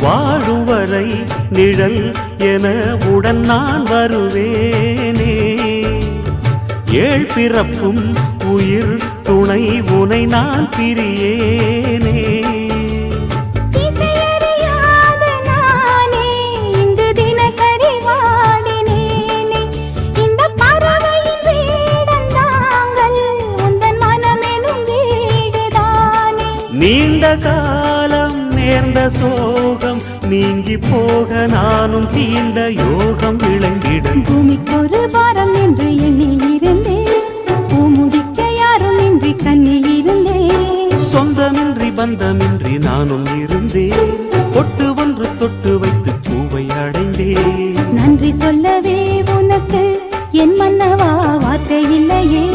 வாழும் வரை நிழல் என உடன் நான் வருவேனே. ஏழ் பிறப்பும் உயிர் துணை உனை நான் பிரியேனே. நீண்ட காலம் நேர்ந்த சோகம் நீங்கி போக நானும் தீண்ட யோகம் விளங்கிடும். பூமிக்கொரு வாரம் என்று எண்ணி இருந்தேன், பூமுடிக்க யாரும் இன்றி கண்ணி இருந்தேன். சொந்தமின்றி பந்தமின்றி நானும் இருந்தேன், பொட்டு ஒன்று தொட்டு வைத்து பூவை அடைந்தேன். நன்றி சொல்லவே உனக்கு என் மன்னவா வார்த்தை இல்லையே.